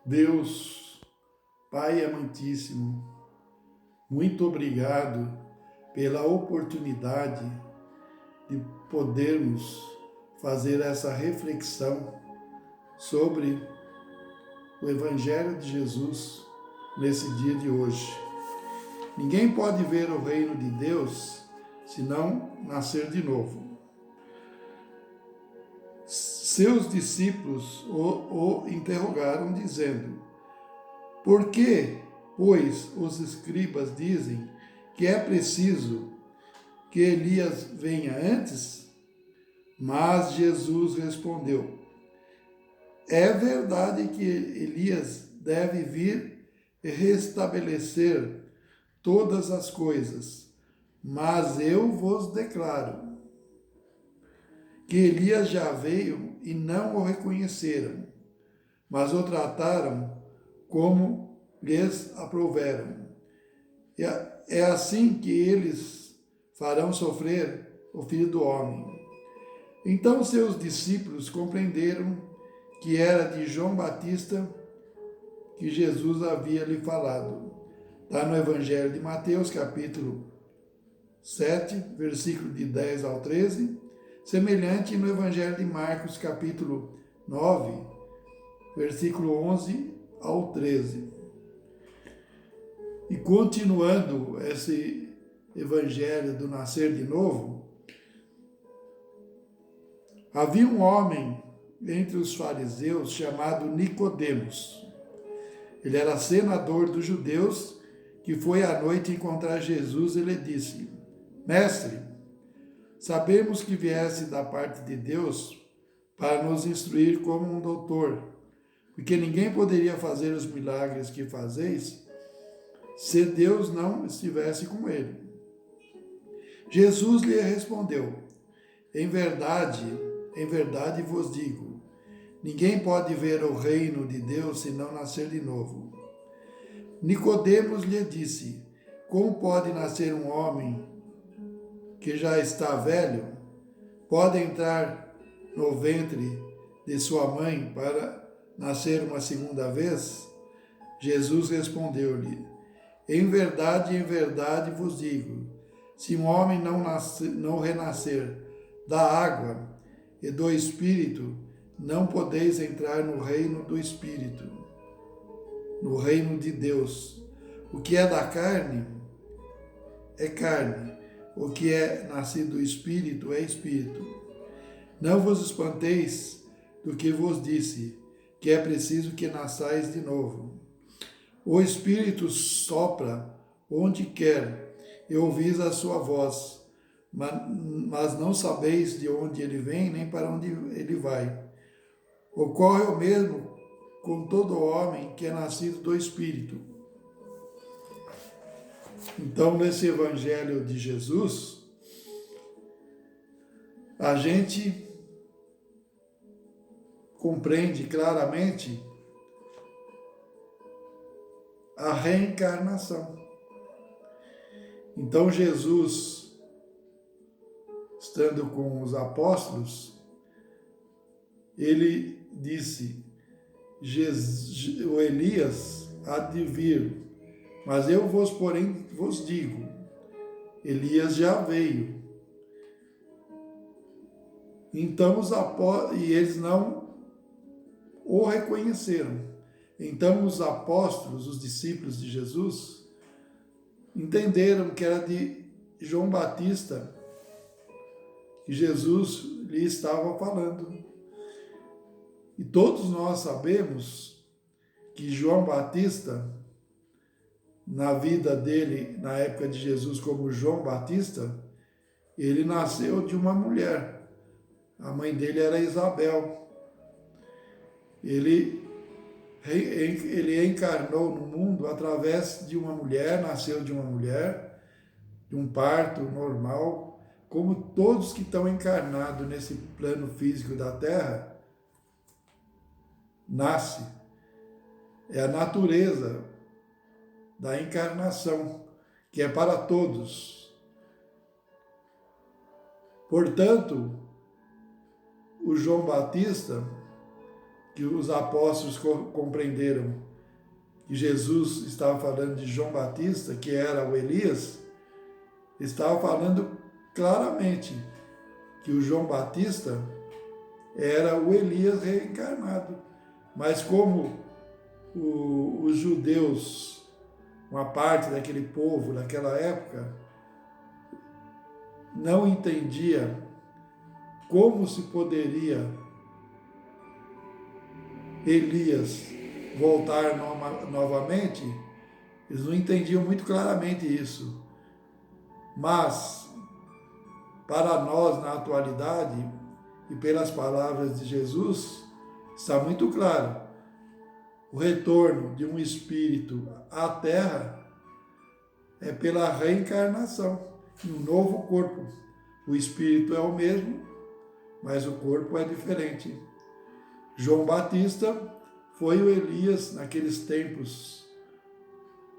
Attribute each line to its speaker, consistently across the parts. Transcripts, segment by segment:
Speaker 1: Deus, Pai amantíssimo, muito obrigado pela oportunidade de podermos fazer essa reflexão sobre o Evangelho de Jesus nesse dia de hoje. Ninguém pode ver o reino de Deus se não nascer de novo. Seus discípulos o interrogaram, dizendo: Por que, pois, os escribas dizem que é preciso que Elias venha antes? Mas Jesus respondeu: É verdade que Elias deve vir e restabelecer todas as coisas, mas eu vos declaro que Elias já veio e não o reconheceram, mas o trataram como lhes aprouveram. É assim que eles farão sofrer o Filho do Homem. Então seus discípulos compreenderam que era de João Batista que Jesus havia lhe falado. Está no Evangelho de Mateus, capítulo 7, versículo de 10 ao 13, semelhante no Evangelho de Marcos, capítulo 9, versículo 11 ao 13. E continuando esse Evangelho do nascer de novo, havia um homem entre os fariseus chamado Nicodemos. Ele era senador dos judeus, que foi à noite encontrar Jesus e lhe disse: Mestre, sabemos que viesse da parte de Deus para nos instruir como um doutor, porque ninguém poderia fazer os milagres que fazeis se Deus não estivesse com ele. Jesus lhe respondeu: em verdade vos digo, ninguém pode ver o reino de Deus se não nascer de novo. Nicodemos lhe disse: Como pode nascer um homem que já está velho? Pode entrar no ventre de sua mãe para nascer uma segunda vez? Jesus respondeu-lhe: em verdade vos digo, se um homem não renascer da água e do Espírito, não podeis entrar no reino do Espírito, no reino de Deus. O que é da carne é carne, o que é nascido do Espírito é Espírito. Não vos espanteis do que vos disse, que é preciso que nasçais de novo. O Espírito sopra onde quer e ouvis a sua voz, mas não sabeis de onde ele vem nem para onde ele vai. Ocorre o mesmo com todo homem que é nascido do Espírito. Então, nesse Evangelho de Jesus, a gente compreende claramente a reencarnação. Então Jesus, estando com os apóstolos, ele disse: o Elias há de vir, mas eu vos digo, Elias já veio. Então e eles não o reconheceram. Então os apóstolos, os discípulos de Jesus, entenderam que era de João Batista que Jesus lhe estava falando. E todos nós sabemos que João Batista, na vida dele, na época de Jesus como João Batista, ele nasceu de uma mulher. A mãe dele era Isabel. Ele encarnou no mundo através de uma mulher, nasceu de uma mulher, de um parto normal, como todos que estão encarnados nesse plano físico da Terra, nasce. É a natureza da encarnação, que é para todos. Portanto, o João Batista que os apóstolos compreenderam que Jesus estava falando de João Batista, que era o Elias, estava falando claramente que o João Batista era o Elias reencarnado. Mas como os judeus, uma parte daquele povo daquela época, não entendia como se poderia Elias voltar novamente, eles não entendiam muito claramente isso. Mas, para nós, na atualidade, e pelas palavras de Jesus, está muito claro. O retorno de um espírito à Terra é pela reencarnação, em um novo corpo. O espírito é o mesmo, mas o corpo é diferente. João Batista foi o Elias naqueles tempos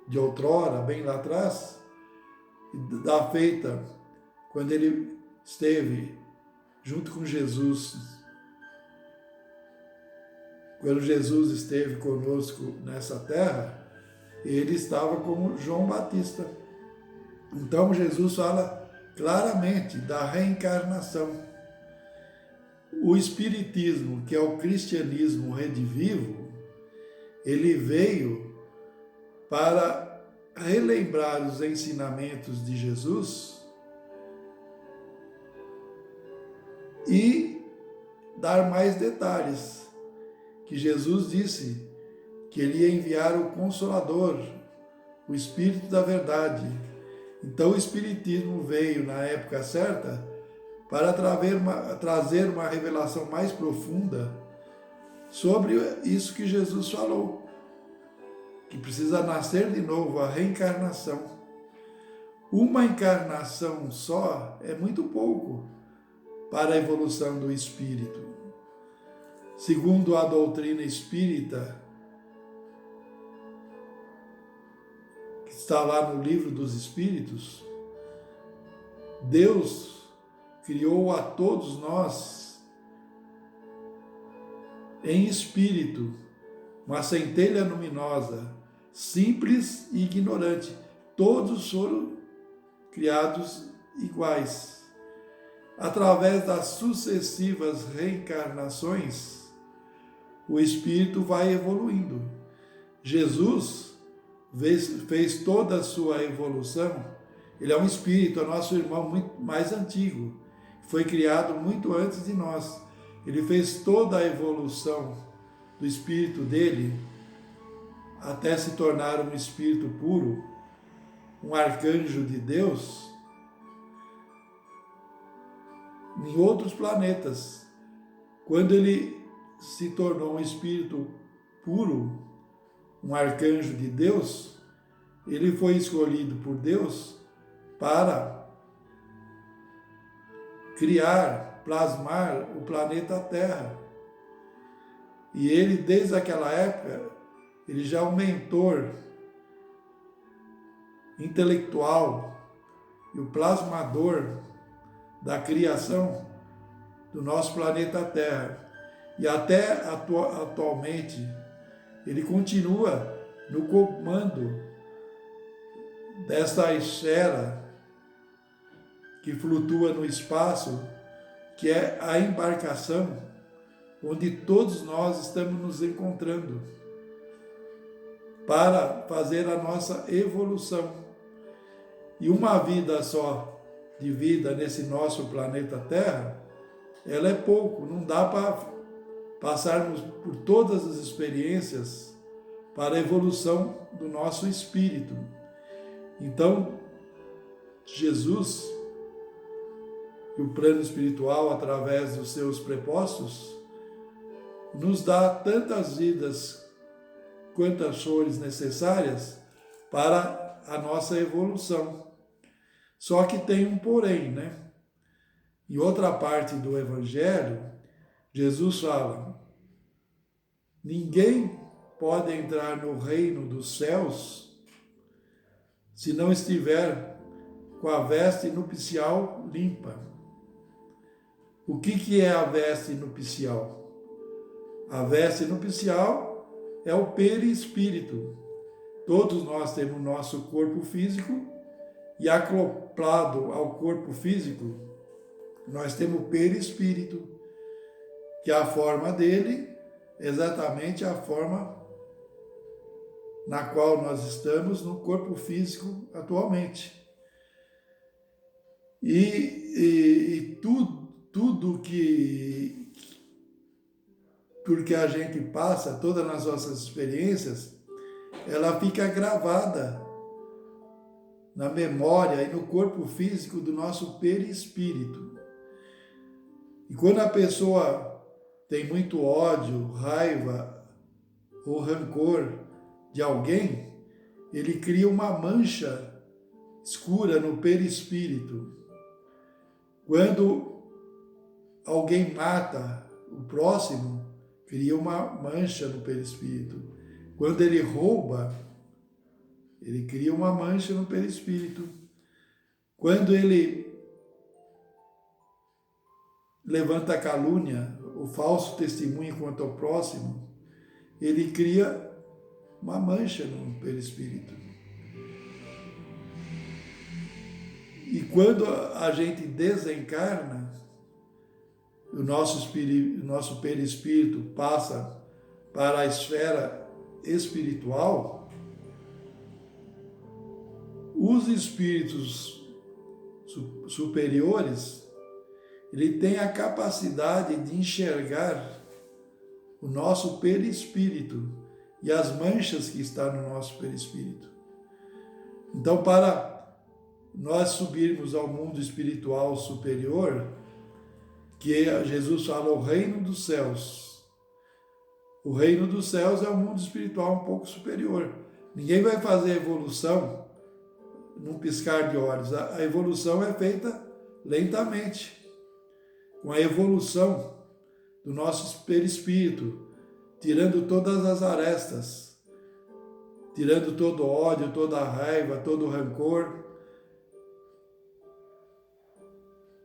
Speaker 1: de outrora, bem lá atrás, da feita, quando ele esteve junto com Jesus. Quando Jesus esteve conosco nessa terra, ele estava como João Batista. Então Jesus fala claramente da reencarnação. O Espiritismo, que é o cristianismo redivivo, ele veio para relembrar os ensinamentos de Jesus e dar mais detalhes, que Jesus disse que ele ia enviar o Consolador, o Espírito da Verdade. Então o Espiritismo veio na época certa para trazer uma revelação mais profunda sobre isso que Jesus falou, que precisa nascer de novo, a reencarnação. Uma encarnação só é muito pouco para a evolução do espírito. Segundo a doutrina espírita, que está lá no Livro dos Espíritos, Deus criou a todos nós em espírito, uma centelha luminosa, simples e ignorante. Todos foram criados iguais. Através das sucessivas reencarnações, o espírito vai evoluindo. Jesus fez toda a sua evolução. Ele é um espírito, é nosso irmão muito mais antigo. Foi criado muito antes de nós. Ele fez toda a evolução do espírito dele até se tornar um espírito puro, um arcanjo de Deus, em outros planetas. Quando ele se tornou um espírito puro, um arcanjo de Deus, ele foi escolhido por Deus para criar, plasmar o planeta Terra. E ele, desde aquela época, ele já é um mentor intelectual e o plasmador da criação do nosso planeta Terra. E até atualmente, ele continua no comando desta esfera que flutua no espaço, que é a embarcação, onde todos nós estamos nos encontrando para fazer a nossa evolução. E uma vida só de vida nesse nosso planeta Terra, ela é pouco, não dá para passarmos por todas as experiências para a evolução do nosso espírito. Então, Jesus e o plano espiritual, através dos seus prepostos, nos dá tantas vidas quantas forem necessárias para a nossa evolução. Só que tem um porém, né? Em outra parte do Evangelho, Jesus fala: ninguém pode entrar no reino dos céus se não estiver com a veste nupcial limpa. O que é a veste nupcial? A veste nupcial é o perispírito. Todos nós temos o nosso corpo físico e acoplado ao corpo físico, nós temos o perispírito, que é a forma dele, exatamente a forma na qual nós estamos no corpo físico atualmente. E tudo que porque a gente passa, todas as nossas experiências, ela fica gravada na memória e no corpo físico do nosso perispírito. E quando a pessoa tem muito ódio, raiva ou rancor de alguém, ele cria uma mancha escura no perispírito. Quando alguém mata o próximo, cria uma mancha no perispírito. Quando ele rouba, ele cria uma mancha no perispírito. Quando ele levanta a calúnia, o falso testemunho quanto ao próximo, ele cria uma mancha no perispírito. E quando a gente desencarna, o nosso perispírito passa para a esfera espiritual, os espíritos superiores, ele tem a capacidade de enxergar o nosso perispírito e as manchas que estão no nosso perispírito. Então, para nós subirmos ao mundo espiritual superior, que Jesus fala, o reino dos céus. O reino dos céus é um mundo espiritual um pouco superior. Ninguém vai fazer evolução num piscar de olhos. A evolução é feita lentamente, com a evolução do nosso perispírito, tirando todas as arestas, tirando todo o ódio, toda a raiva, todo o rancor,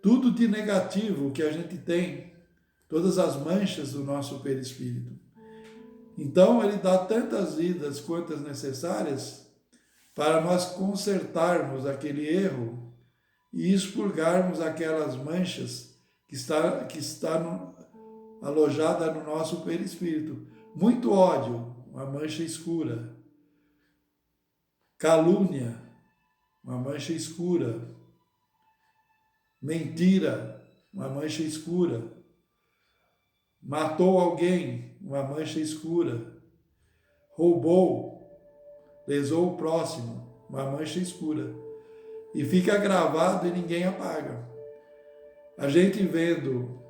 Speaker 1: tudo de negativo que a gente tem, todas as manchas do nosso perispírito. Então, ele dá tantas vidas quantas necessárias para nós consertarmos aquele erro e expurgarmos aquelas manchas que está alojada no nosso perispírito. Muito ódio, uma mancha escura. Calúnia, uma mancha escura. Mentira, uma mancha escura. Matou alguém, uma mancha escura. Roubou, lesou o próximo, uma mancha escura. E fica gravado e ninguém apaga. A gente vendo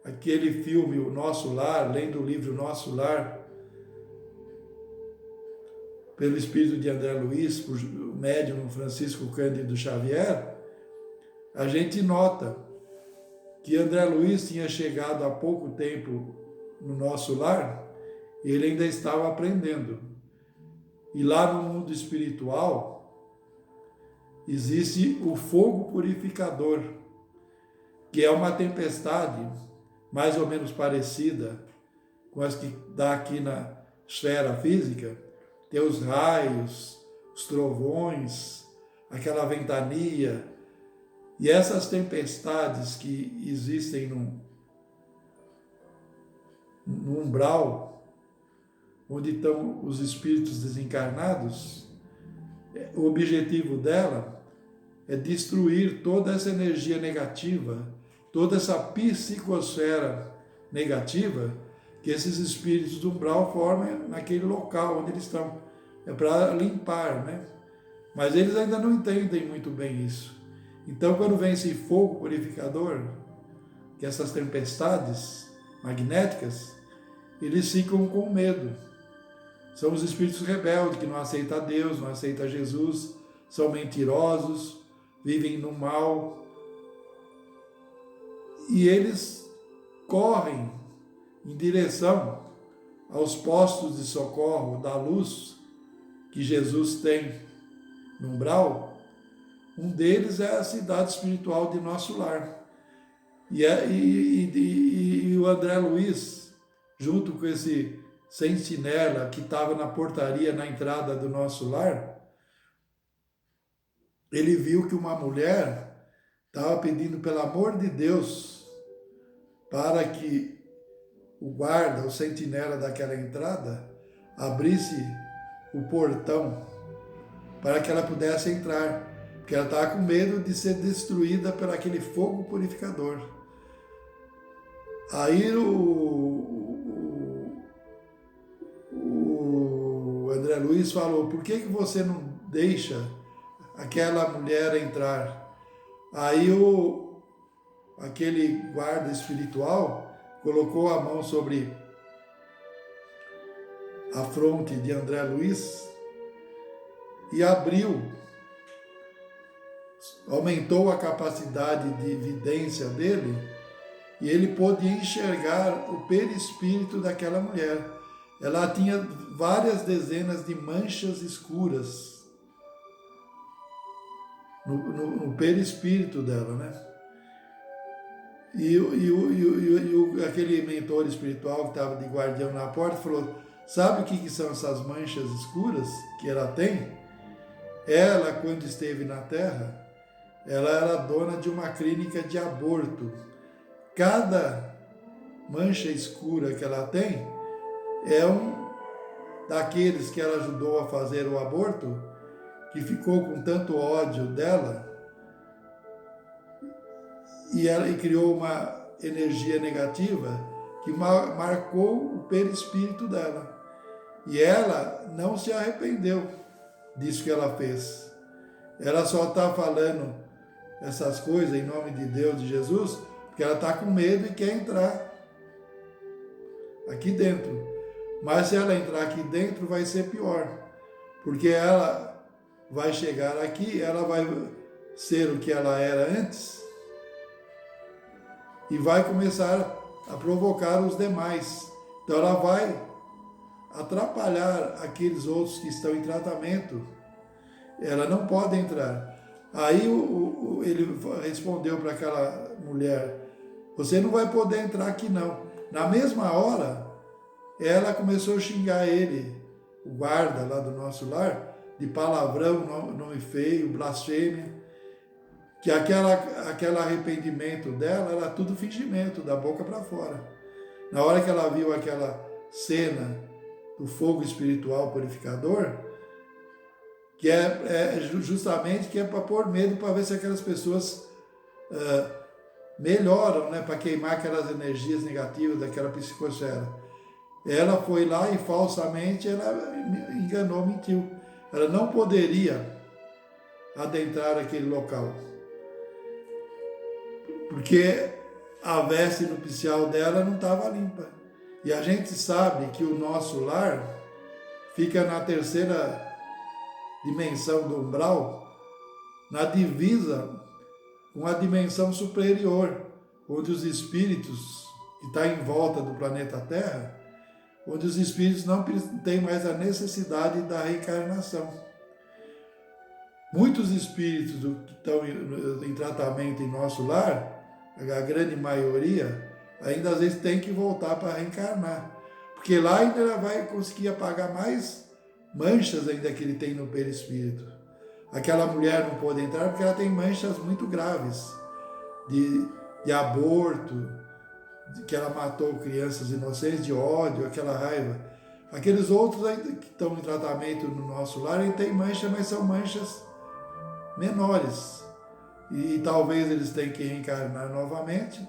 Speaker 1: aquele filme O Nosso Lar, lendo o livro Nosso Lar, pelo espírito de André Luiz, por médium Francisco Cândido Xavier, a gente nota que André Luiz tinha chegado há pouco tempo no nosso lar e ele ainda estava aprendendo. E lá no mundo espiritual existe o fogo purificador, que é uma tempestade mais ou menos parecida com as que dá aqui na esfera física. Tem os raios, os trovões, aquela ventania. E essas tempestades que existem no umbral, onde estão os espíritos desencarnados, o objetivo dela é destruir toda essa energia negativa, toda essa psicosfera negativa que esses espíritos do umbral formam naquele local onde eles estão. É para limpar, né? Mas eles ainda não entendem muito bem isso. Então, quando vem esse fogo purificador, que essas tempestades magnéticas, eles ficam com medo. São os espíritos rebeldes que não aceitam Deus, não aceitam Jesus, são mentirosos, vivem no mal. E eles correm em direção aos postos de socorro da luz que Jesus tem no umbral. Um deles é a cidade espiritual de Nosso Lar. E o André Luiz, junto com esse sentinela que estava na portaria, na entrada do nosso lar, ele viu que uma mulher estava pedindo, pelo amor de Deus, para que o guarda, o sentinela daquela entrada, abrisse o portão para que ela pudesse entrar, porque ela estava com medo de ser destruída por aquele fogo purificador. Aí o André Luiz falou: por que você não deixa aquela mulher entrar? Aí aquele guarda espiritual colocou a mão sobre a fronte de André Luiz e abriu, aumentou a capacidade de vidência dele, e ele pôde enxergar o perispírito daquela mulher. Ela tinha várias dezenas de manchas escuras no perispírito dela, né? E aquele mentor espiritual que estava de guardião na porta falou: sabe o que são essas manchas escuras que ela tem? Ela, quando esteve na Terra, ela era dona de uma clínica de aborto. Cada mancha escura que ela tem é um daqueles que ela ajudou a fazer o aborto, que ficou com tanto ódio dela, e criou uma energia negativa que marcou o perispírito dela. E ela não se arrependeu disso que ela fez. Ela só está falando essas coisas em nome de Deus, de Jesus, porque ela está com medo e quer entrar aqui dentro. Mas se ela entrar aqui dentro, vai ser pior, porque ela vai chegar aqui, ela vai ser o que ela era antes e vai começar a provocar os demais. Então ela vai atrapalhar aqueles outros que estão em tratamento. Ela não pode entrar. Aí ele respondeu para aquela mulher: você não vai poder entrar aqui não. Na mesma hora, ela começou a xingar ele, o guarda lá do nosso lar, de palavrão, nome feio, blasfêmia, que aquele arrependimento dela era tudo fingimento, da boca para fora. Na hora que ela viu aquela cena do fogo espiritual purificador, que é justamente que é para pôr medo, para ver se aquelas pessoas melhoram, né, para queimar aquelas energias negativas daquela psicosfera. Ela foi lá e falsamente ela enganou, mentiu. Ela não poderia adentrar aquele local, porque a veste nupcial dela não estava limpa. E a gente sabe que o nosso lar fica na terceira dimensão do umbral, na divisa com a dimensão superior, onde os espíritos, que estão em volta do planeta Terra, onde os espíritos não têm mais a necessidade da reencarnação. Muitos espíritos que estão em tratamento em nosso lar, a grande maioria, ainda às vezes tem que voltar para reencarnar, porque lá ainda ela vai conseguir apagar mais manchas ainda que ele tem no perispírito. Aquela mulher não pode entrar porque ela tem manchas muito graves de aborto, de que ela matou crianças inocentes, de ódio, aquela raiva. Aqueles outros ainda que estão em tratamento no nosso lar, eles têm manchas, mas são manchas menores. E talvez eles tenham que reencarnar novamente,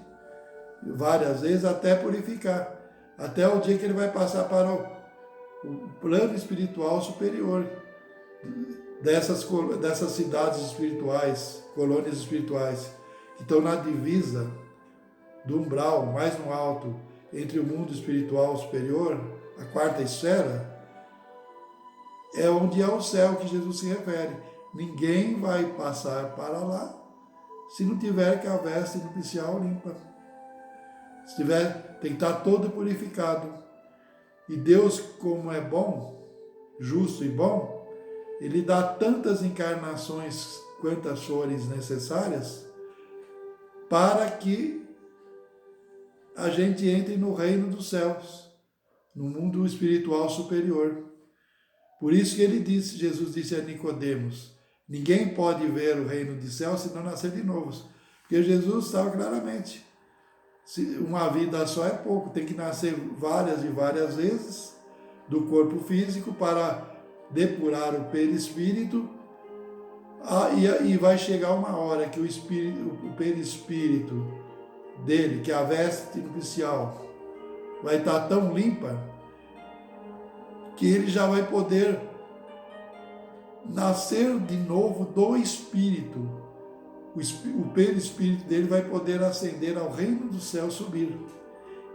Speaker 1: várias vezes, até purificar. Até o dia que ele vai passar para o plano espiritual superior, dessas cidades espirituais, colônias espirituais, que estão na divisa do umbral, mais no alto, entre o mundo espiritual superior, a quarta esfera, é onde é o céu que Jesus se refere. Ninguém vai passar para lá se não tiver que a veste nupcial limpa. Se tiver, tem que estar todo purificado. E Deus, como é bom, justo e bom, Ele dá tantas encarnações quantas forem necessárias para que a gente entre no reino dos céus. no mundo espiritual superior. Por isso que Jesus disse a Nicodemos, ninguém pode ver o reino de céu se não nascer de novo. Porque Jesus estava claramente, uma vida só é pouco, tem que nascer várias e várias vezes do corpo físico para depurar o perispírito, e vai chegar uma hora que o perispírito dele, que é a veste nupcial, vai estar tão limpa que ele já vai poder nascer de novo do Espírito. O perispírito dele vai poder ascender ao reino do céu, subir.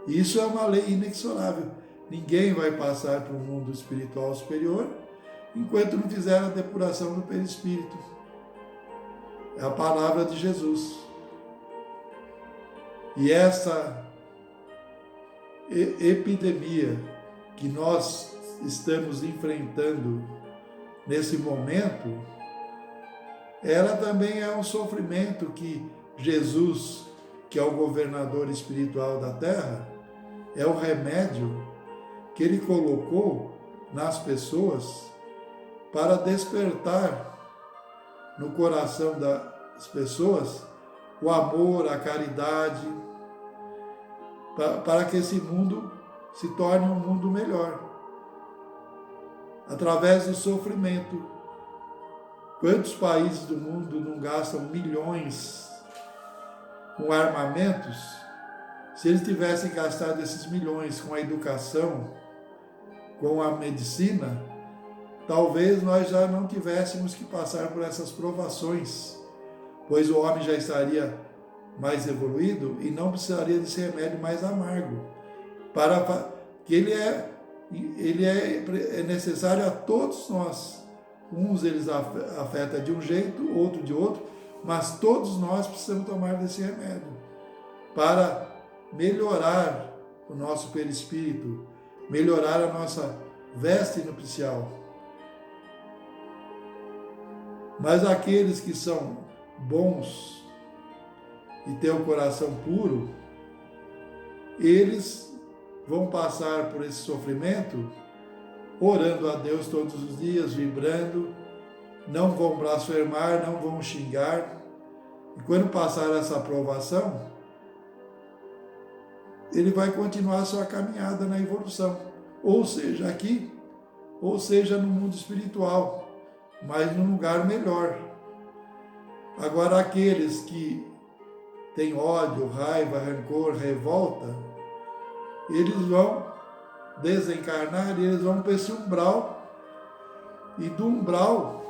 Speaker 1: Isso é uma lei inexorável. Ninguém vai passar para o mundo espiritual superior enquanto não fizer a depuração do perispírito. É a palavra de Jesus. E essa epidemia que nós estamos enfrentando nesse momento, ela também é um sofrimento que Jesus, que é o governador espiritual da terra, é o remédio que ele colocou nas pessoas para despertar no coração das pessoas o amor, a caridade, para que esse mundo se torne um mundo melhor. Através do sofrimento. Quantos países do mundo não gastam milhões com armamentos? Se eles tivessem gastado esses milhões com a educação, com a medicina, talvez nós já não tivéssemos que passar por essas provações, pois o homem já estaria mais evoluído e não precisaria desse remédio mais amargo, para que ele é necessário a todos nós. Uns eles afetam de um jeito, outro de outro, mas todos nós precisamos tomar desse remédio para melhorar o nosso perispírito, melhorar a nossa veste nupcial. Mas aqueles que são bons e têm o coração puro, eles vão passar por esse sofrimento orando a Deus todos os dias, vibrando, não vão blasfemar, não vão xingar. E quando passar essa aprovação, ele vai continuar sua caminhada na evolução, ou seja, aqui, ou seja, no mundo espiritual, mas num lugar melhor. Agora, aqueles que têm ódio, raiva, rancor, revolta, eles vão desencarnar e eles vão para esse umbral, e do umbral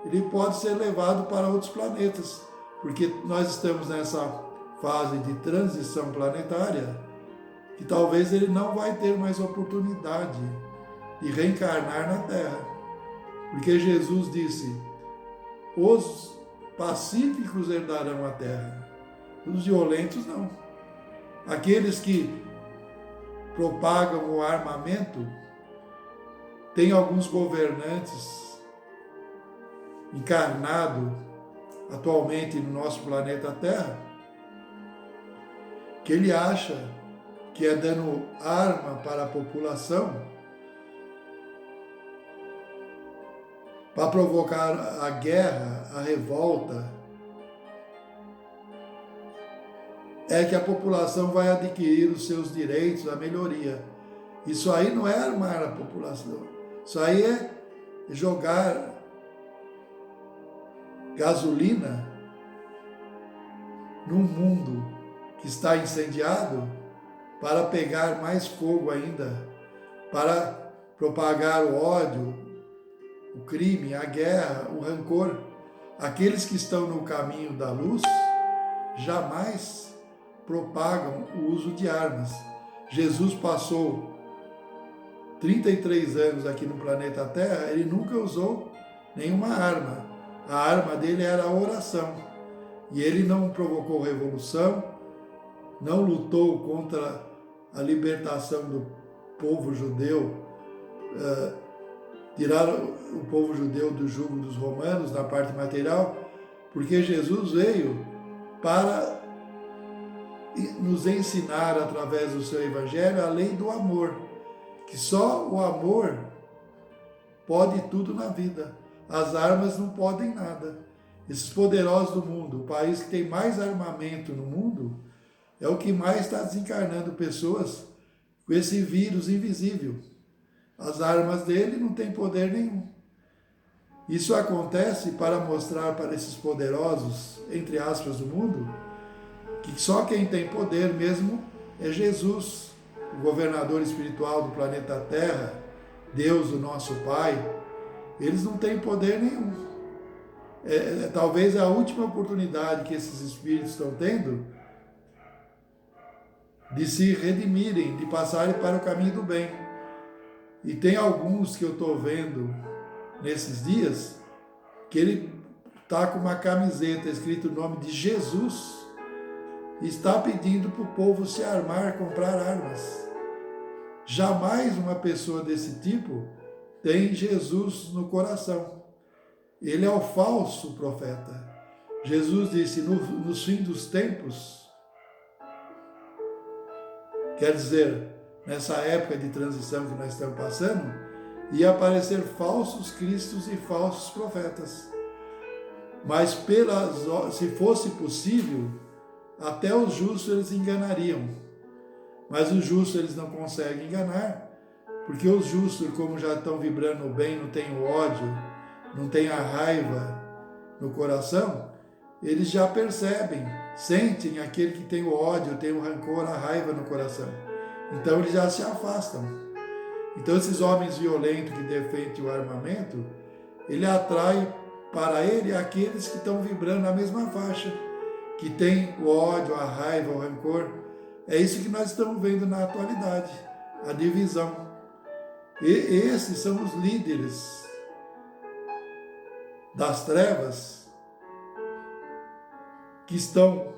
Speaker 1: ele pode ser levado para outros planetas, porque nós estamos nessa fase de transição planetária, que talvez ele não vai ter mais oportunidade de reencarnar na Terra, porque Jesus disse, os pacíficos herdarão a Terra, os violentos não. Aqueles que propagam o armamento, tem alguns governantes encarnados atualmente no nosso planeta Terra, que ele acha que é dando arma para a população, para provocar a guerra, a revolta, é que a população vai adquirir os seus direitos, a melhoria. Isso aí não é armar a população. Isso aí é jogar gasolina num mundo que está incendiado para pegar mais fogo ainda, para propagar o ódio, o crime, a guerra, o rancor. Aqueles que estão no caminho da luz jamais propagam o uso de armas. Jesus passou 33 anos aqui no planeta Terra, ele nunca usou nenhuma arma. A arma dele era a oração. E ele não provocou revolução, não lutou contra a libertação do povo judeu, tirar o povo judeu do jugo dos romanos na parte material, porque Jesus veio para nos ensinar através do seu evangelho a lei do amor. que só o amor pode tudo na vida. As armas não podem nada. Esses poderosos do mundo, o país que tem mais armamento no mundo, é o que mais está desencarnando pessoas com esse vírus invisível. As armas dele não têm poder nenhum. Isso acontece para mostrar para esses poderosos, entre aspas, do mundo, que só quem tem poder mesmo é Jesus, o governador espiritual do planeta Terra, Deus, o nosso Pai. Eles não têm poder nenhum. Talvez a última oportunidade que esses espíritos estão tendo de se redimirem, de passarem para o caminho do bem. E tem alguns que eu estou vendo nesses dias, que ele está com uma camiseta escrito o nome de Jesus e está pedindo para o povo se armar, comprar armas. Jamais uma pessoa desse tipo tem Jesus no coração. Ele é o falso profeta. Jesus disse, nos fins dos tempos, quer dizer, nessa época de transição que nós estamos passando, ia aparecer falsos cristos e falsos profetas. Mas se fosse possível, até os justos eles enganariam. Mas os justos eles não conseguem enganar, porque os justos, como já estão vibrando bem, não tem o ódio, não tem a raiva no coração, eles já percebem, sentem aquele que tem o ódio, tem o rancor, a raiva no coração. Então eles já se afastam. Então esses homens violentos que defendem o armamento, ele atrai para ele aqueles que estão vibrando na mesma faixa, que tem o ódio, a raiva, o rancor. É isso que nós estamos vendo na atualidade, a divisão. E esses são os líderes das trevas que estão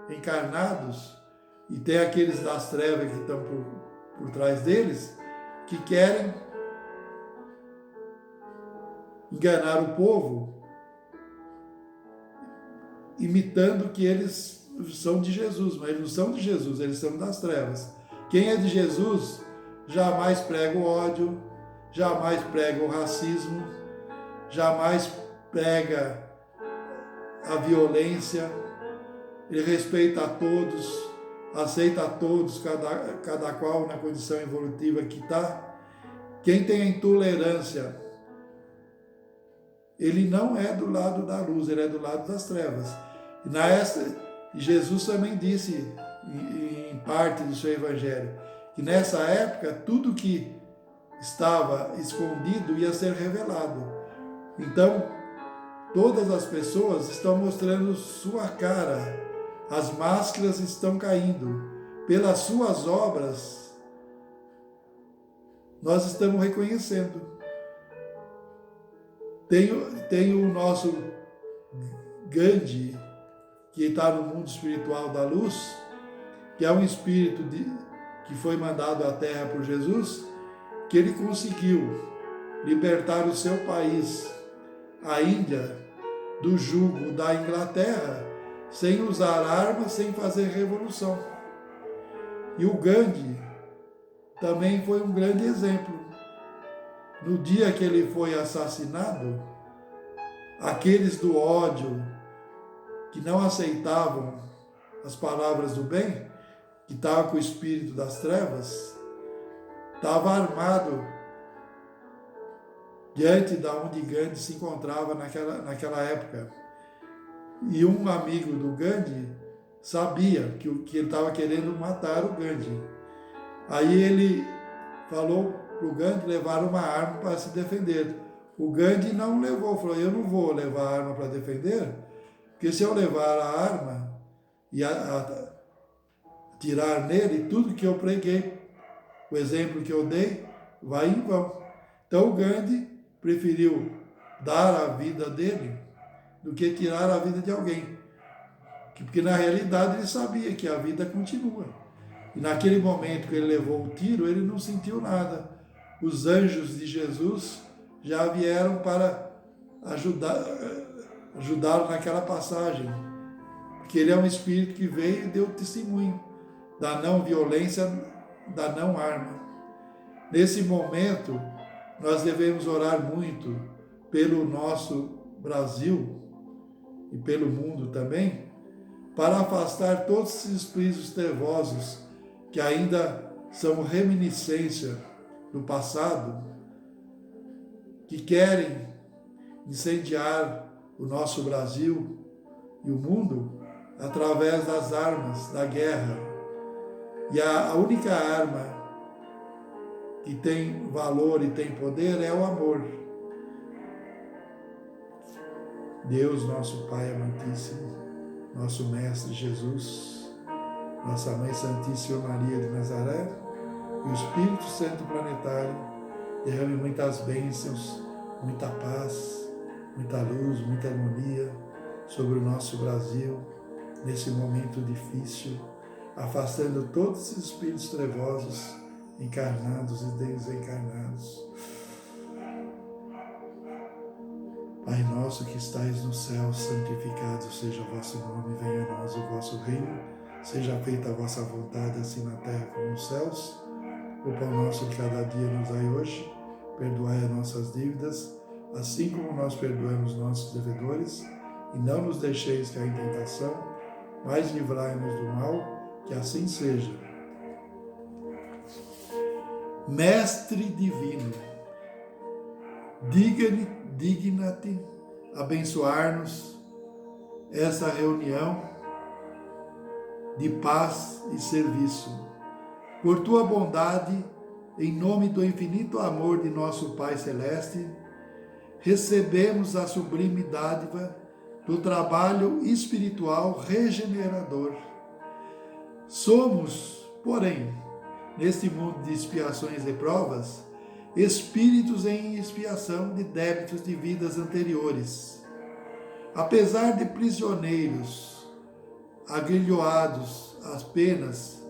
Speaker 1: encarnados, e tem aqueles das trevas que estão por trás deles, que querem enganar o povo, imitando que eles são de Jesus, mas eles não são de Jesus, eles são das trevas. Quem é de Jesus jamais prega o ódio, jamais prega o racismo, jamais prega a violência, ele respeita a todos, aceita a todos, cada qual na condição evolutiva que está. Quem tem a intolerância, ele não é do lado da luz, ele é do lado das trevas. E Jesus também disse, em parte do seu evangelho, que nessa época tudo que estava escondido ia ser revelado. Então, todas as pessoas estão mostrando sua cara, as máscaras estão caindo. Pelas suas obras, nós estamos reconhecendo. Tem o nosso Gandhi, que está no mundo espiritual da luz, que é um espírito que foi mandado à Terra por Jesus, que ele conseguiu libertar o seu país, a Índia, do jugo da Inglaterra, sem usar armas, sem fazer revolução. E o Gandhi também foi um grande exemplo. No dia que ele foi assassinado, aqueles do ódio, que não aceitavam as palavras do bem, que estavam com o espírito das trevas, estava armado diante da onde Gandhi se encontrava naquela época. E um amigo do Gandhi sabia que ele estava querendo matar o Gandhi. Aí ele falou para o Gandhi levar uma arma para se defender. O Gandhi não levou, falou, eu não vou levar a arma para defender, porque se eu levar a arma e atirar nele, tudo que eu preguei, o exemplo que eu dei, vai em vão. Então o Gandhi preferiu dar a vida dele do que tirar a vida de alguém. Porque na realidade ele sabia que a vida continua. E naquele momento que ele levou o tiro, ele não sentiu nada. Os anjos de Jesus já vieram para ajudá-lo naquela passagem. Porque ele é um espírito que veio e deu testemunho da não violência, da não arma. Nesse momento, nós devemos orar muito pelo nosso Brasil e pelo mundo também, para afastar todos esses espíritos trevosos que ainda são reminiscência do passado, que querem incendiar o nosso Brasil e o mundo através das armas da guerra. E a única arma que tem valor e tem poder é o amor. Deus, nosso Pai amantíssimo, nosso Mestre Jesus, nossa Mãe Santíssima Maria de Nazaré e o Espírito Santo planetário derrame muitas bênçãos, muita paz, muita luz, muita harmonia sobre o nosso Brasil nesse momento difícil, afastando todos os espíritos trevosos, encarnados e desencarnados. Pai nosso que estais no céu, santificado seja o vosso nome, venha a nós o vosso reino, seja feita a vossa vontade, assim na terra como nos céus. O pão nosso de cada dia nos dai hoje, perdoai as nossas dívidas, assim como nós perdoamos nossos devedores, e não nos deixeis cair em tentação, mas livrai-nos do mal, que assim seja. Mestre divino, digna-te abençoar-nos essa reunião de paz e serviço. Por tua bondade, em nome do infinito amor de nosso Pai Celeste, recebemos a sublime dádiva do trabalho espiritual regenerador. Somos, porém, neste mundo de expiações e provas, espíritos em expiação de débitos de vidas anteriores. Apesar de prisioneiros, agrilhoados às penas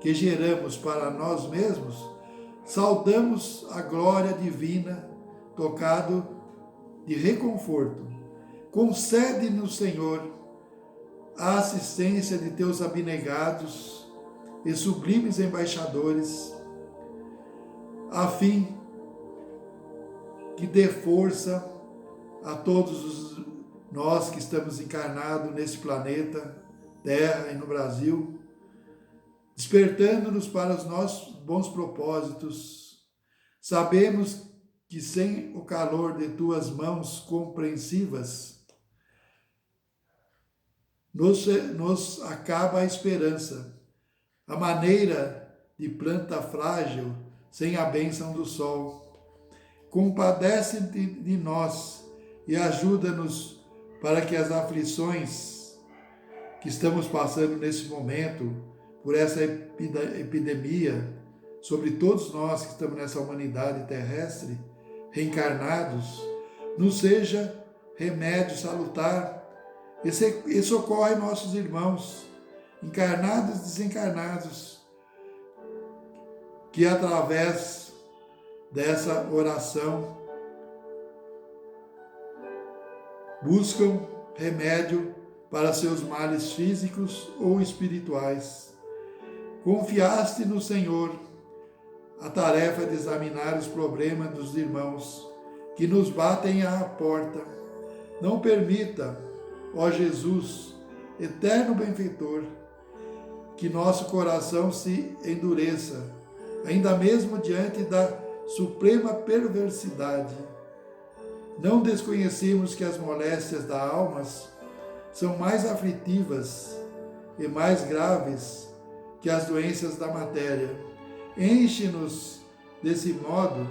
Speaker 1: que geramos para nós mesmos, saudamos a glória divina, tocado de reconforto. Concede-nos, Senhor, a assistência de teus abnegados e sublimes embaixadores, a fim que dê força a todos nós que estamos encarnados nesse planeta, Terra e no Brasil, despertando-nos para os nossos bons propósitos. Sabemos que sem o calor de tuas mãos compreensivas, nos acaba a esperança, a maneira de planta frágil sem a bênção do sol. Compadece-te de nós e ajuda-nos para que as aflições que estamos passando nesse momento, por essa epidemia, sobre todos nós que estamos nessa humanidade terrestre, reencarnados, nos seja remédio salutar e socorre nossos irmãos, encarnados e desencarnados, que através dessa oração buscam remédio para seus males físicos ou espirituais. Confiaste no Senhor a tarefa de examinar os problemas dos irmãos que nos batem à porta. Não permita, ó Jesus, eterno benfeitor, que nosso coração se endureça, ainda mesmo diante da suprema perversidade. Não desconhecemos que as moléstias da alma são mais aflitivas e mais graves que as doenças da matéria. Enche-nos, desse modo,